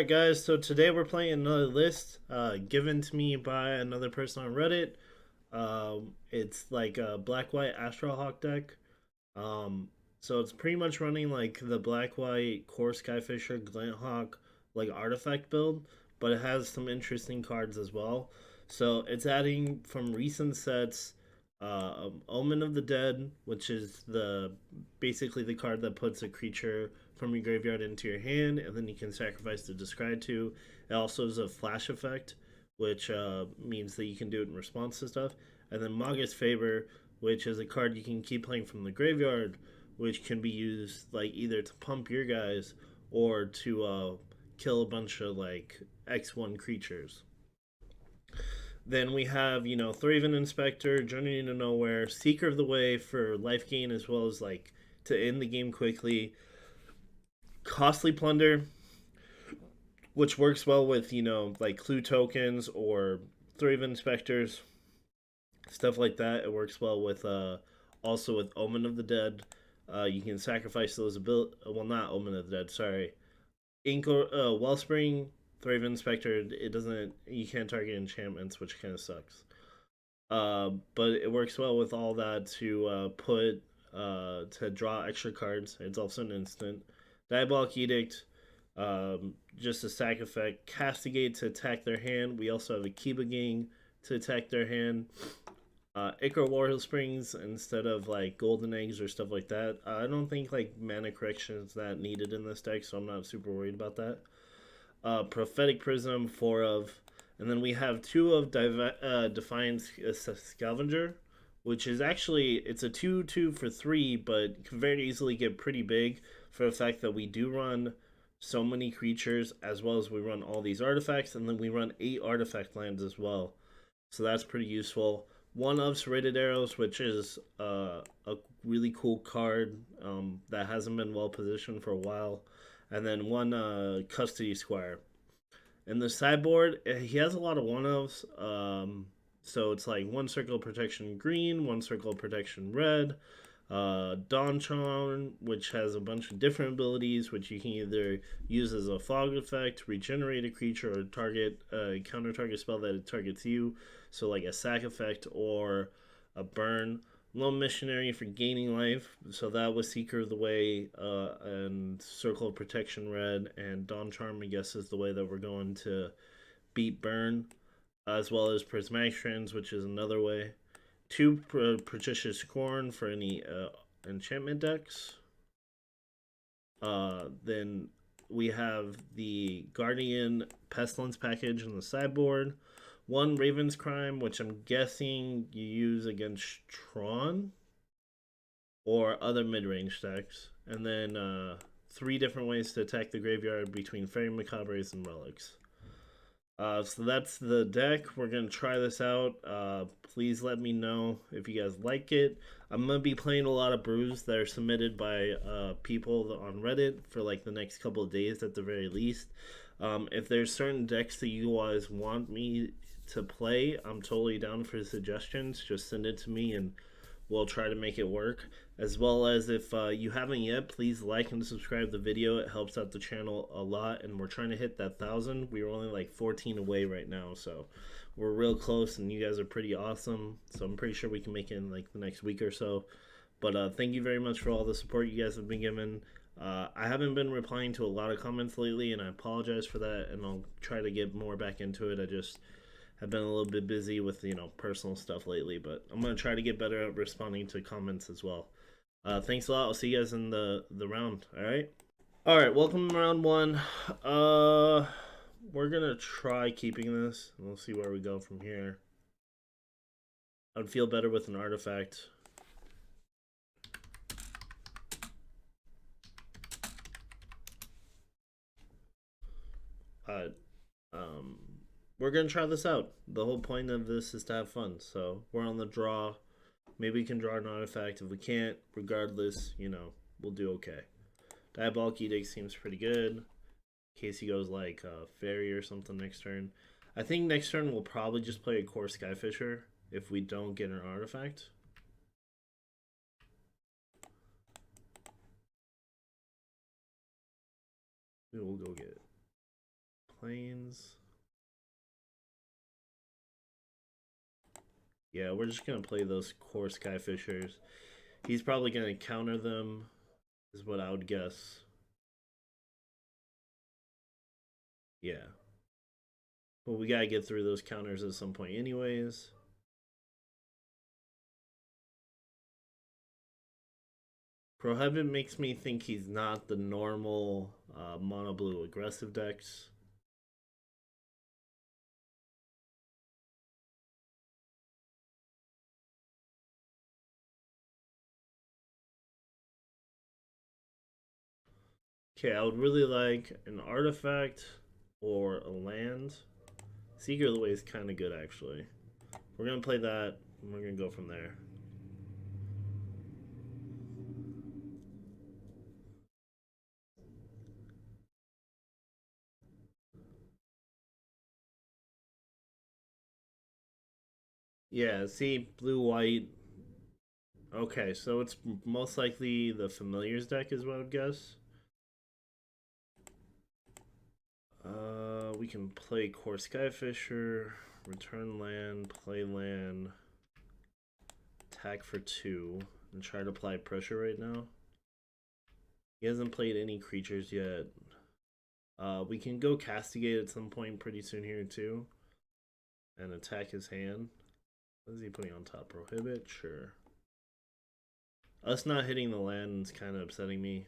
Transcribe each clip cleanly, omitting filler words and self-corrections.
Alright guys, so today we're playing another list given to me by another person on Reddit. It's like a black-white Astrohawk deck. Um, so it's pretty much running like the black-white Kor Skyfisher Glint Hawk like artifact build, but it has some interesting cards as well. So it's adding from recent sets Omen of the Dead, which is the basically the card that puts a creature from your graveyard into your hand, and then you can sacrifice to discard to. It also is a flash effect, which means that you can do it in response to stuff. And then Mogis Favor, which is a card you can keep playing from the graveyard, which can be used like either to pump your guys or to kill a bunch of like X1 creatures. Then we have, Thraben Inspector, Journey into Nowhere, Seeker of the Way for life gain as well as like to end the game quickly. Costly Plunder, which works well with, like clue tokens or Thraben Inspectors, stuff like that. It works well with also with Omen of the Dead. You can sacrifice those abilities. Well, not Omen of the Dead. Sorry, Ichor Wellspring, Thraben Inspector. It doesn't. You can't target enchantments, which kind of sucks. But it works well with all that to put to draw extra cards. It's also an instant. Diabolic Edict, just a sack effect. Castigate to attack their hand. We also have Okiba-Gang to attack their hand. Ichor Wellsprings instead of like golden eggs or stuff like that. I don't think like mana correction is that needed in this deck, so I'm not super worried about that. Prophetic Prism, 4 of, and then we have 2 of Defiant Salvager, which is actually it's a 2/2 for 3, but can very easily get pretty big for the fact that we do run so many creatures as well as we run all these artifacts, and then we run 8 artifact lands as well. So that's pretty useful. 1 of Serrated Arrows, which is a really cool card that hasn't been well positioned for a while. And then 1 Custody Squire. In the sideboard, he has a lot of 1 ofs. So it's like 1 Circle of Protection green, 1 Circle of Protection red. Dawn Charm, which has a bunch of different abilities, which you can either use as a fog effect, regenerate a creature, or target counter target spell that it targets you. So like a sack effect or a burn. Lone Missionary for gaining life. So that was Seeker of the Way and Circle of Protection red, and Dawn Charm, I guess, is the way that we're going to beat burn, as well as Prismatic Strands, which is another way. 2 Patrician Scorn for any enchantment decks. Then we have the Guardian Pestilence package in the sideboard. 1 Raven's Crime, which I'm guessing you use against Tron or other mid-range decks. And then 3 different ways to attack the graveyard between Faerie Macabres and Relics. So that's the deck. We're going to try this out. Please let me know if you guys like it. I'm going to be playing a lot of brews that are submitted by people on Reddit for like the next couple of days at the very least. If there's certain decks that you guys want me to play, I'm totally down for suggestions. Just send it to me and we'll try to make it work. As well as if you haven't yet, please like and subscribe the video. It helps out the channel a lot, and we're trying to hit that 1,000. We're only like 14 away right now, so we're real close, and you guys are pretty awesome. So I'm pretty sure we can make it in like the next week or so. But thank you very much for all the support you guys have been giving. I haven't been replying to a lot of comments lately, and I apologize for that, and I'll try to get more back into it. I just have been a little bit busy with personal stuff lately, but I'm gonna try to get better at responding to comments as well. Thanks a lot. I'll see you guys in the round. All right. Welcome to round 1. We're gonna try keeping this, and we'll see where we go from here. I'd feel better with an artifact. But we're gonna try this out. The whole point of this is to have fun. So we're on the draw. Maybe we can draw an artifact. If we can't, regardless, we'll do okay. Diabolic Edict seems pretty good. In case he goes like Fairy or something next turn. I think next turn we'll probably just play a Kor Skyfisher if we don't get an artifact. We'll go get it. Plains. Yeah, we're just gonna play those Kor Skyfishers. He's probably gonna counter them, is what I would guess. Yeah. But we gotta get through those counters at some point anyways. Prohibit makes me think he's not the normal mono blue aggressive decks. Okay, I would really like an artifact or a land. Seeker of the Way is kind of good, actually. We're going to play that, and we're going to go from there. Yeah, see, blue-white. Okay, so it's most likely the Familiars deck is what I would guess. We can play Kor Skyfisher, return land, play land, attack for 2, and try to apply pressure right now. He hasn't played any creatures yet. We can go Castigate at some point pretty soon here too, and attack his hand. What is he putting on top? Prohibit? Sure. Us not hitting the land is kind of upsetting me.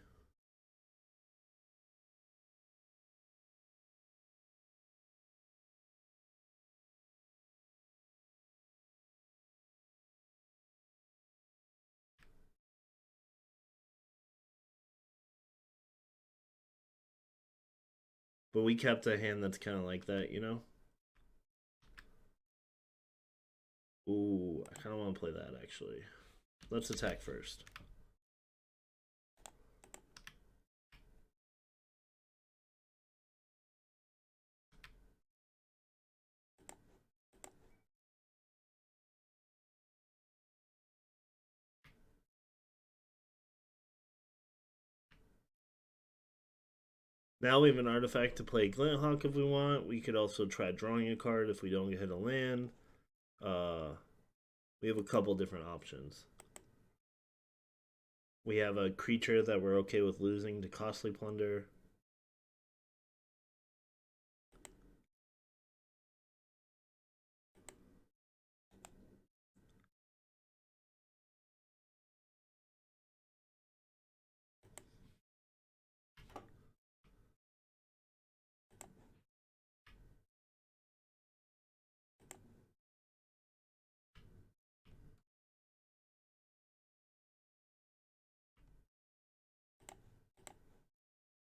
But we kept a hand that's kind of like that, you know? Ooh, I kind of want to play that actually. Let's attack first. Now we have an artifact to play Glint Hawk if we want. We could also try drawing a card if we don't hit a land. We have a couple different options. We have a creature that we're okay with losing to Costly Plunder.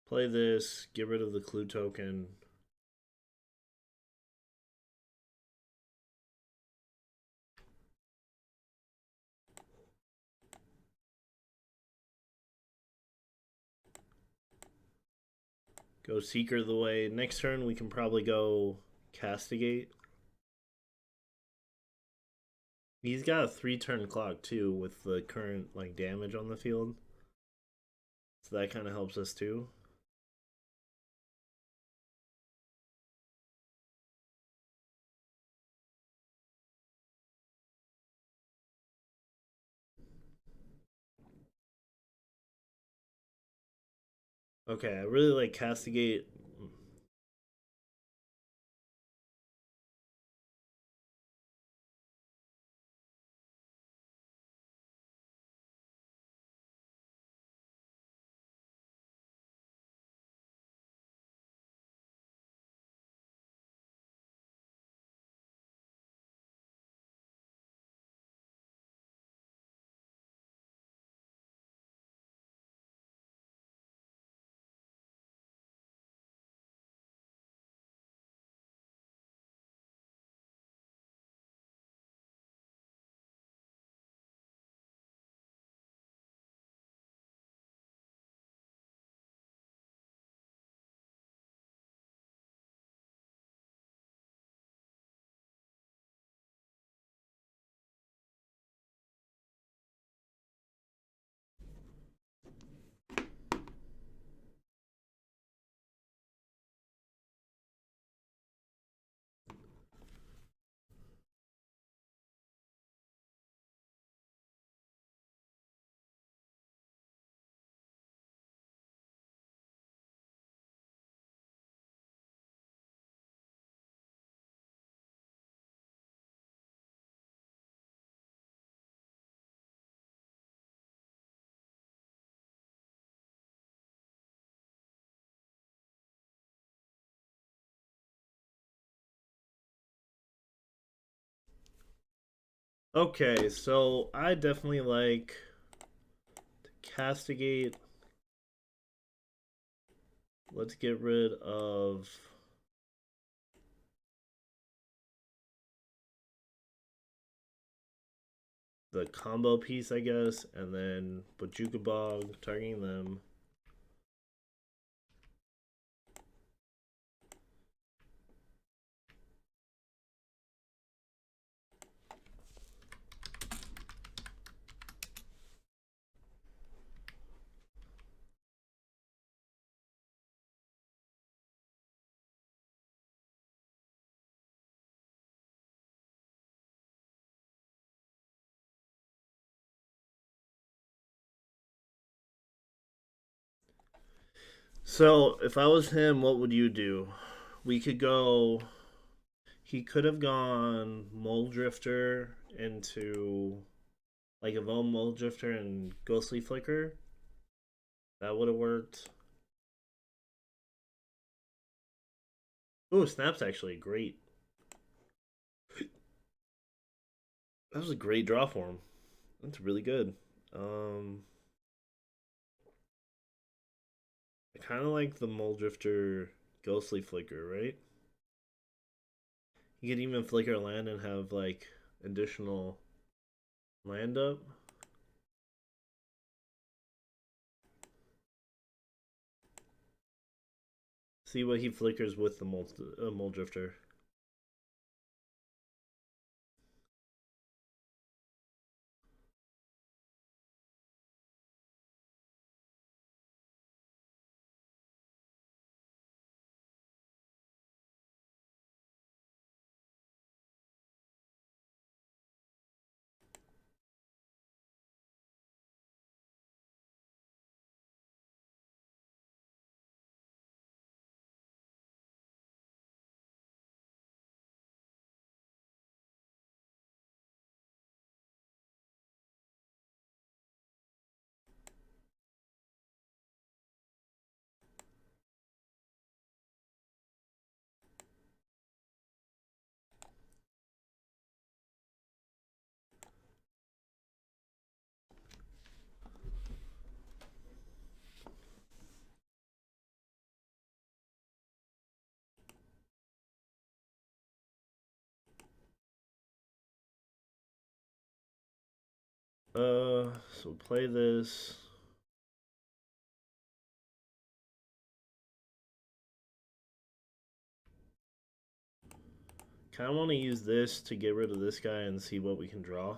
Play this, get rid of the clue token. Go Seeker of the Way. Next turn we can probably go Castigate. He's got a 3-turn clock too with the current like damage on the field. So that kind of helps us too. Okay, I really like Castigate. Okay, so I definitely like to Castigate. Let's get rid of the combo piece, I guess, and then Bojuka Bog, targeting them. So, if I was him, what would you do? We could go. He could have gone Mole Drifter into like a Mole Drifter and Ghostly Flicker. That would have worked. Ooh, Snap's actually great. That was a great draw for him. That's really good. Um, I kind of like the Mole Drifter Ghostly Flicker, right? You could even flicker land and have like additional land up. See what he flickers with the Mole Drifter. So play this. Kind of want to use this to get rid of this guy and see what we can draw.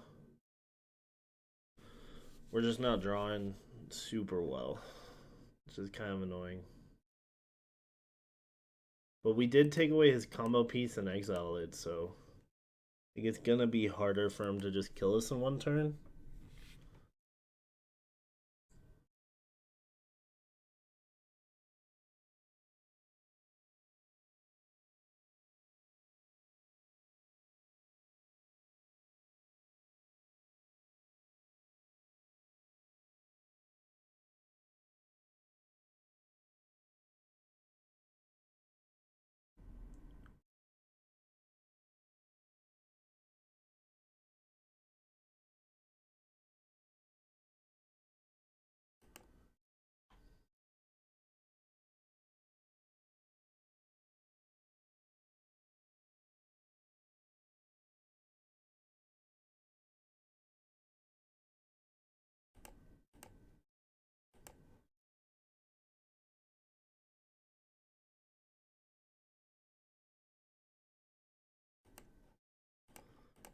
We're just not drawing super well, which is kind of annoying. But we did take away his combo piece and exile it, so I think it's gonna be harder for him to just kill us in one turn.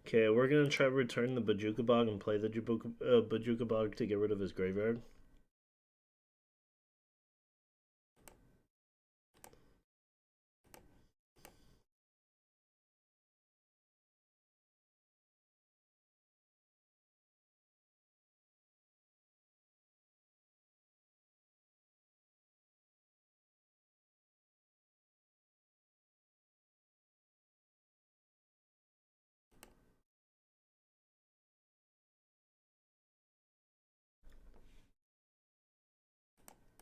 Okay, we're gonna try to return the Bojuka Bog and play the Bojuka Bog to get rid of his graveyard.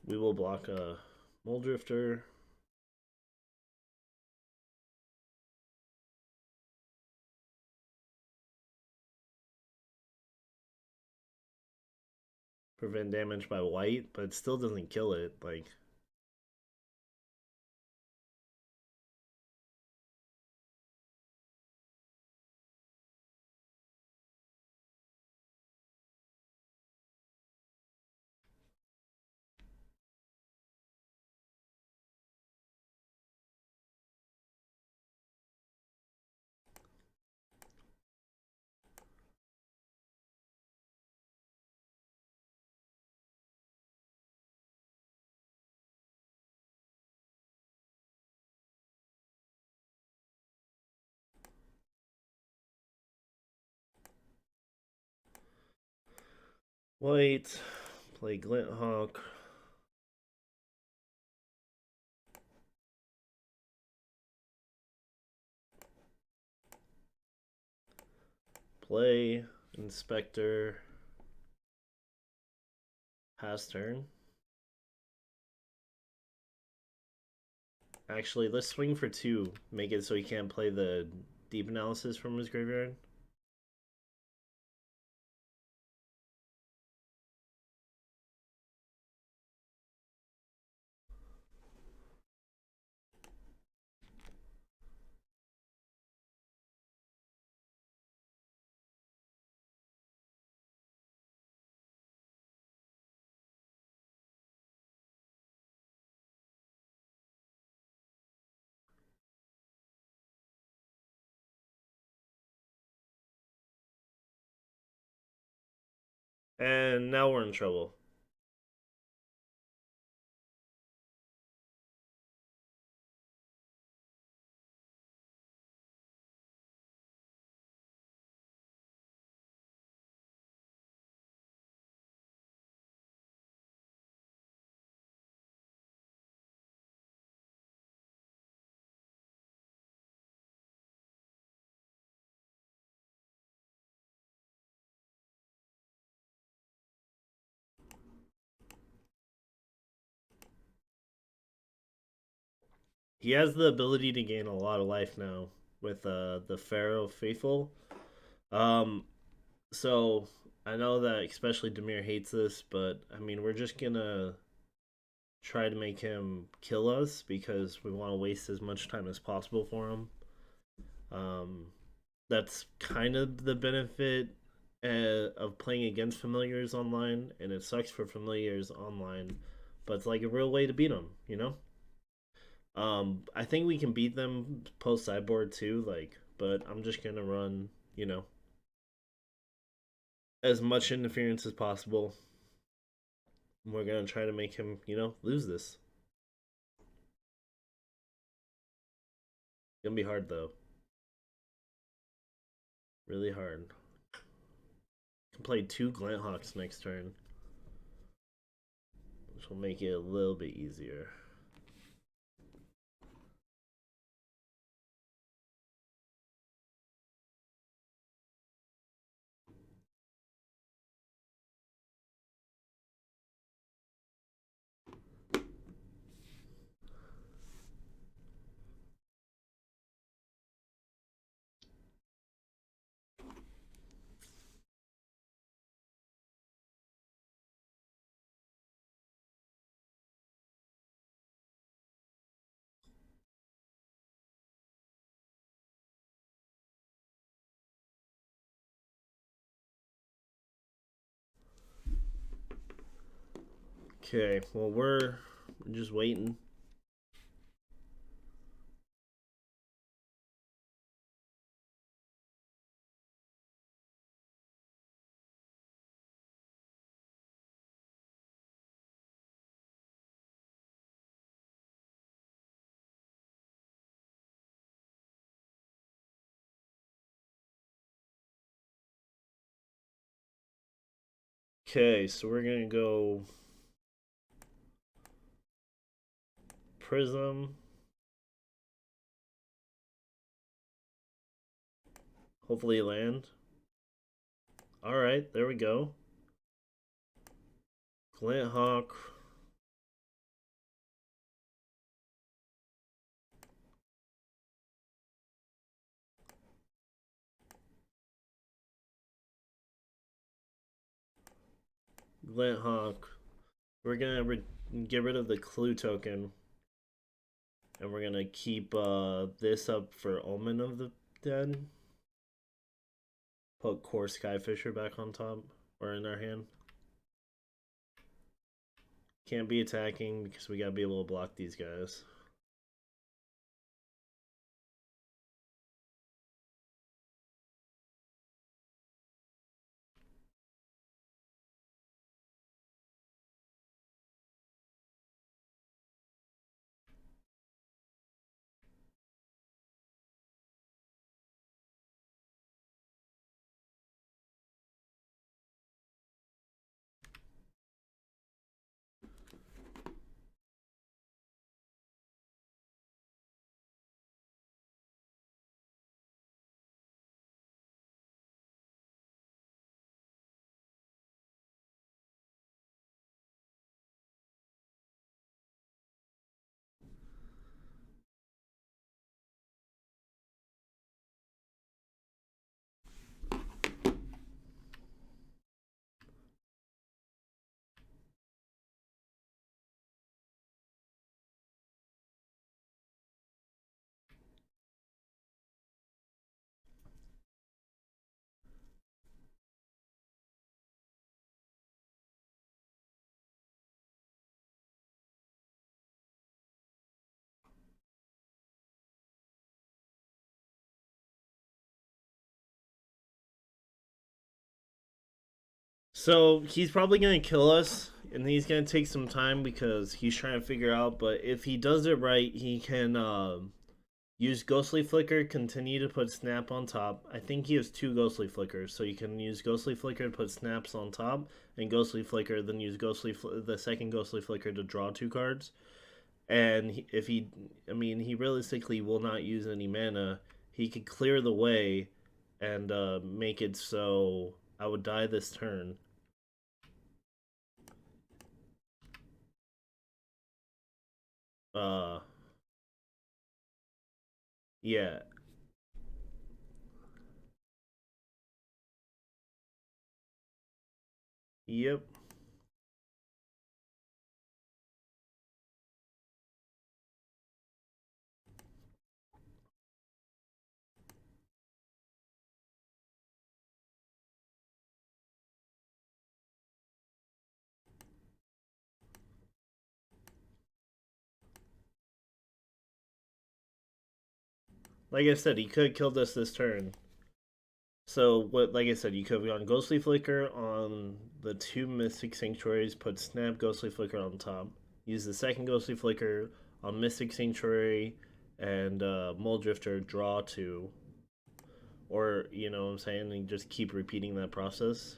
We will block a Mole Drifter. prevent damage by white, but it still doesn't kill it. Like, white, play Glint Hawk. Play Inspector. Pass turn. Actually, let's swing for 2. Make it so he can't play the deep analysis from his graveyard. And now we're in trouble. He has the ability to gain a lot of life now with the Pharaoh Faithful. Um, so I know that especially Demir hates this, but I mean we're just gonna try to make him kill us because we want to waste as much time as possible for him. Um, that's kind of the benefit of playing against familiars online, and it sucks for familiars online, but it's like a real way to beat them, you know. I think we can beat them post sideboard too, like, but I'm just gonna run, as much interference as possible. We're gonna try to make him, lose this. It's gonna be hard though, really hard. Can play 2 Glint Hawks next turn, which will make it a little bit easier. Okay, well we're just waiting. Okay, so we're gonna go Prism. Hopefully land. Alright, there we go. Glint Hawk. Glint Hawk. We're gonna get rid of the clue token, and we're gonna keep this up for Omen of the Dead. Put Kor Skyfisher back on top or in our hand. Can't be attacking because we gotta be able to block these guys. So he's probably gonna kill us, and he's gonna take some time because he's trying to figure out. But if he does it right, he can use Ghostly Flicker, continue to put Snap on top. I think he has 2 Ghostly Flickers, so you can use Ghostly Flicker to put Snaps on top, and Ghostly Flicker, then use the second Ghostly Flicker to draw 2 cards. And if he, I mean, he realistically will not use any mana. He could clear the way and make it so I would die this turn. Uh, yeah. Yep. Like I said, he could have killed us this turn. So what? Like I said, you could have gone Ghostly Flicker on the 2 Mystic Sanctuaries, put Snap Ghostly Flicker on top. Use the second Ghostly Flicker on Mystic Sanctuary and Mole Drifter, draw 2. Or, you know what I'm saying? And just keep repeating that process.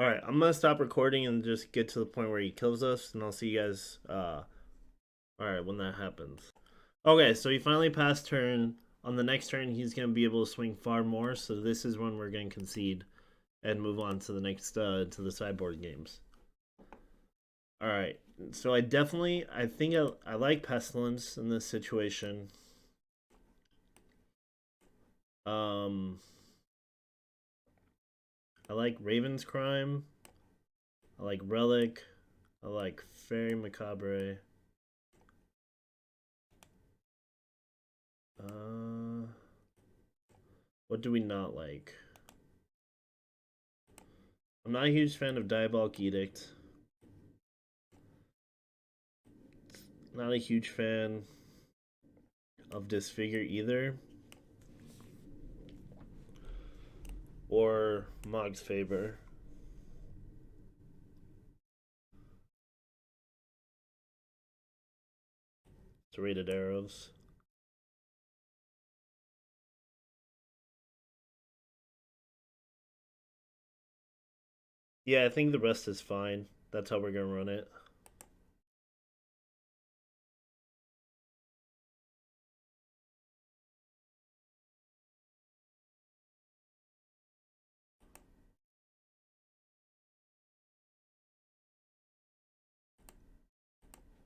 Alright, I'm gonna stop recording and just get to the point where he kills us, and I'll see you guys alright when that happens. Okay, so he finally passed turn. on the next turn he's going to be able to swing far more. So this is when we're going to concede and move on to the next to the sideboard games. All right. So I think I like Pestilence in this situation. I like Raven's Crime. I like Relic. I like Faerie Macabre. What do we not like? I'm not a huge fan of Diabolic Edict. Not a huge fan of Disfigure either. Or Mog's Favor. Serrated Arrows. Yeah, I think the rest is fine. That's how we're gonna run it.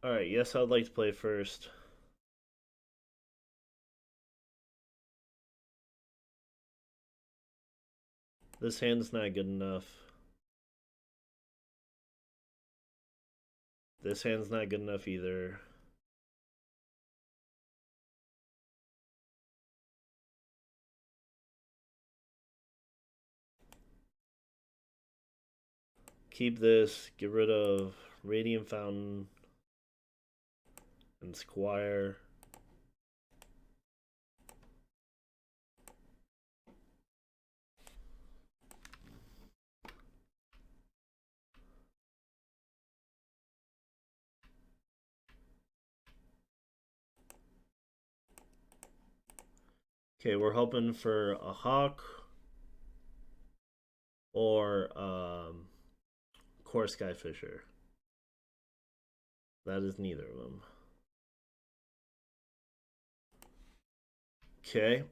Alright, yes, I'd like to play first. This hand's not good enough. This hand's not good enough either. Keep this. Get rid of Radiant Fountain and Squire. Okay, we're hoping for a Hawk or Kor Skyfisher. That is neither of them. Okay.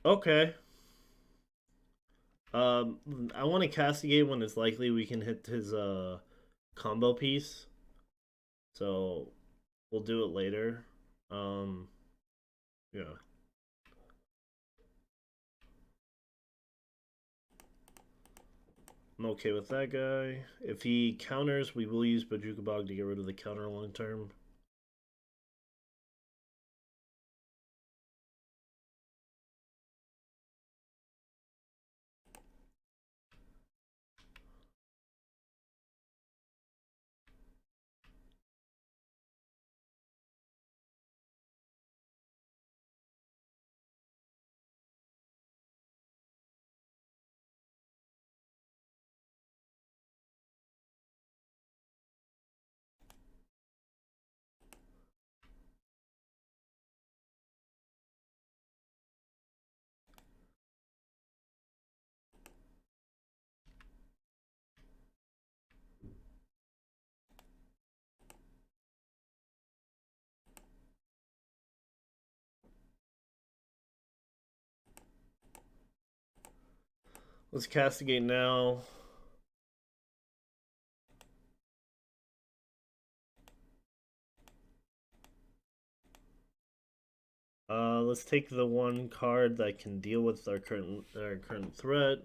Okay. I want to castigate when it's likely we can hit his combo piece. So we'll do it later. Yeah. I'm okay with that guy. If he counters, we will use Bojuka Bog to get rid of the counter long term. Let's castigate now. Let's take the one card that can deal with our current threat.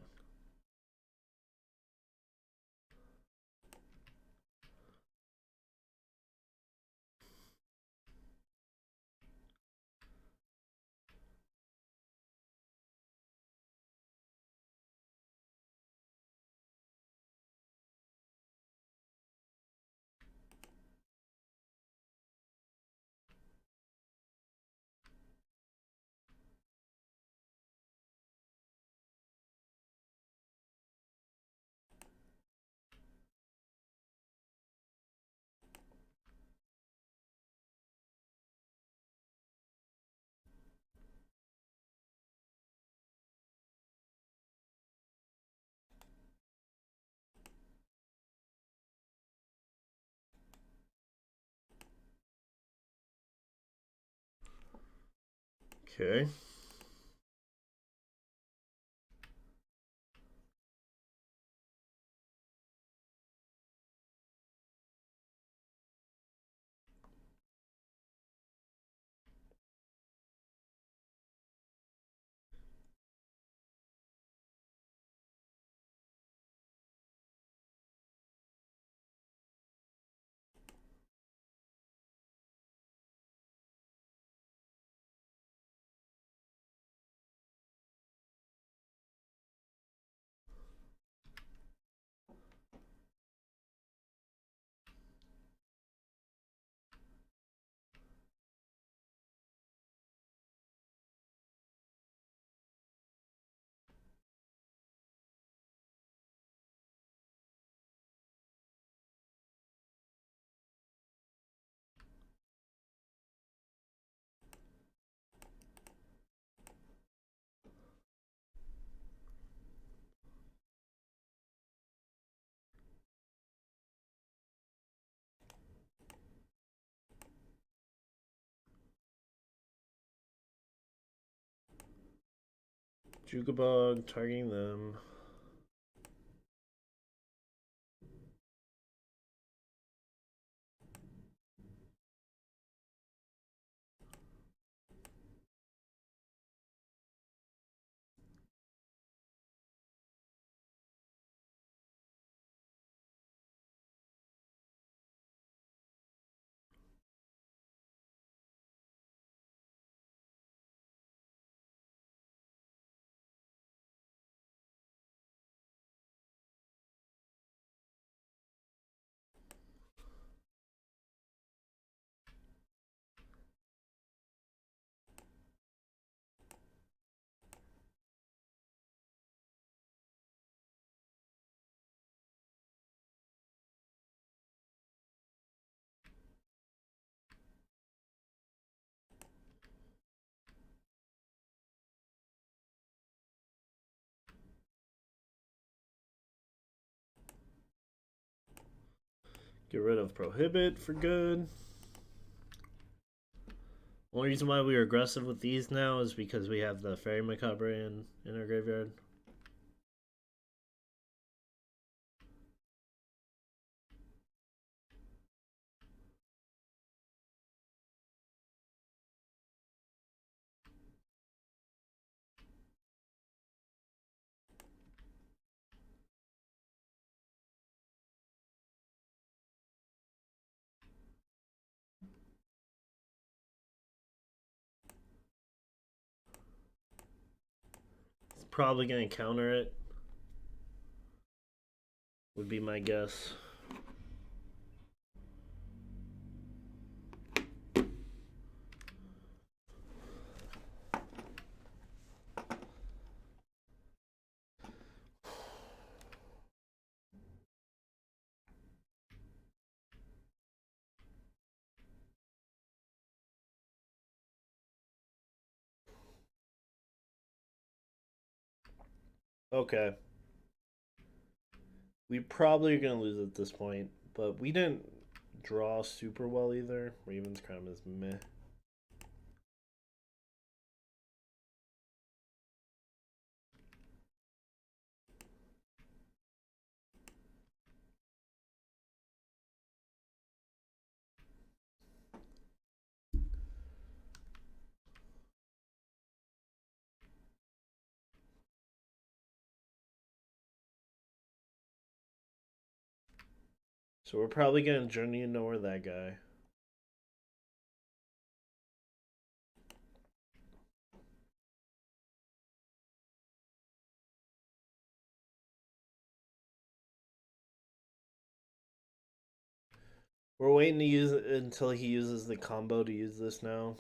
Okay. Bojuka Bog, targeting them. Get rid of Prohibit for good. Only reason why we are aggressive with these now is because we have the Faerie Macabre in our graveyard. It's probably going to counter it, would be my guess. Okay. We probably are going to lose at this point, but we didn't draw super well either. Raven's Crown is meh. So we're probably going to Journey to Nowhere that guy. We're waiting to use it until he uses the combo to use this now.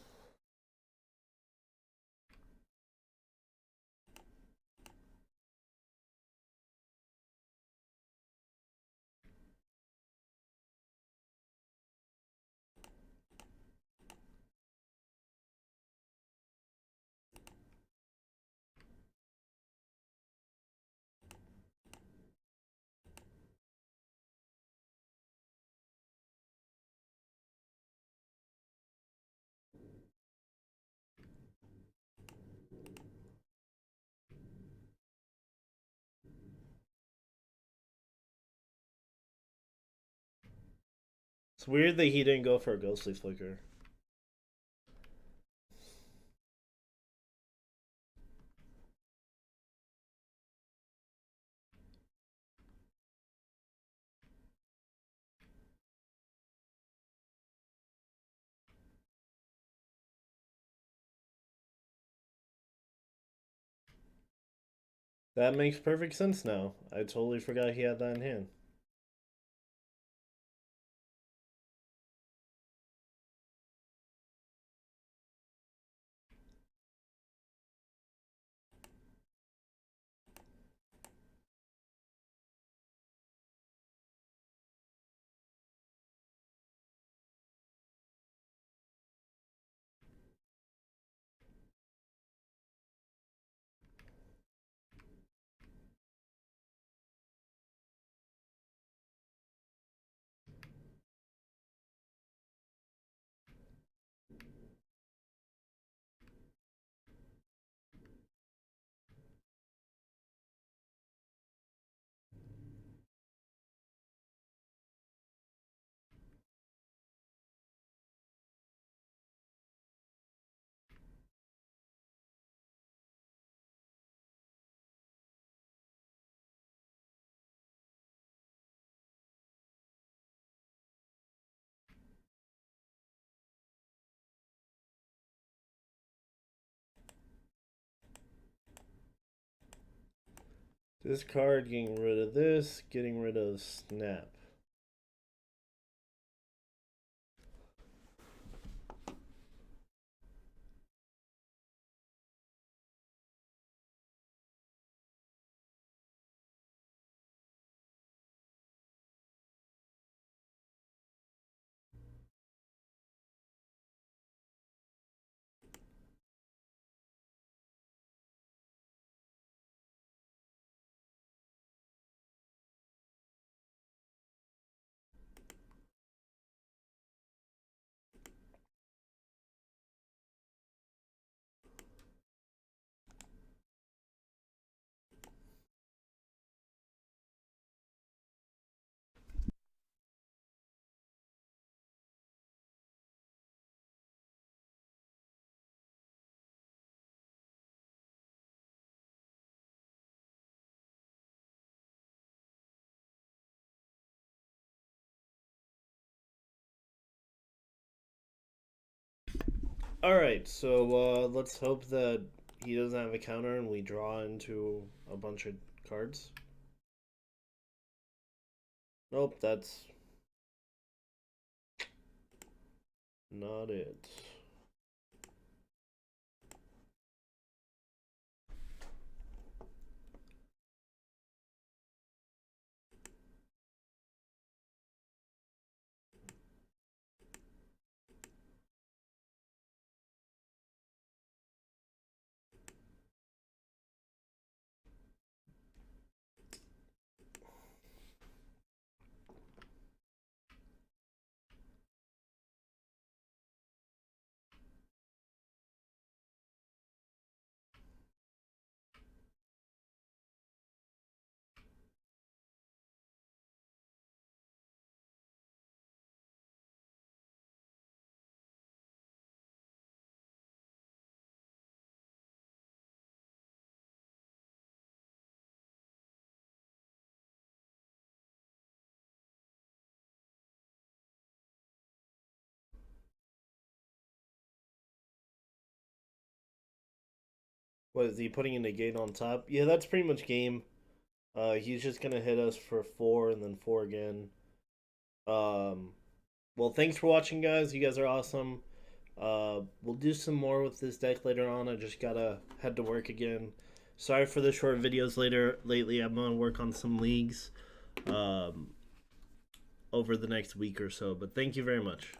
It's weird that he didn't go for a Ghostly Flicker. That makes perfect sense now. I totally forgot he had that in hand. This card, getting rid of this, getting rid of Snap. Alright, so let's hope that he doesn't have a counter and we draw into a bunch of cards. Nope, that's not it. What is he putting in the gate on top? Yeah, that's pretty much game. He's just gonna hit us for 4 and then 4 again. Well, thanks for watching, guys. You guys are awesome. We'll do some more with this deck later on. I just gotta head to work again. Sorry for the short videos lately. I'm gonna work on some leagues over the next week or so. But thank you very much.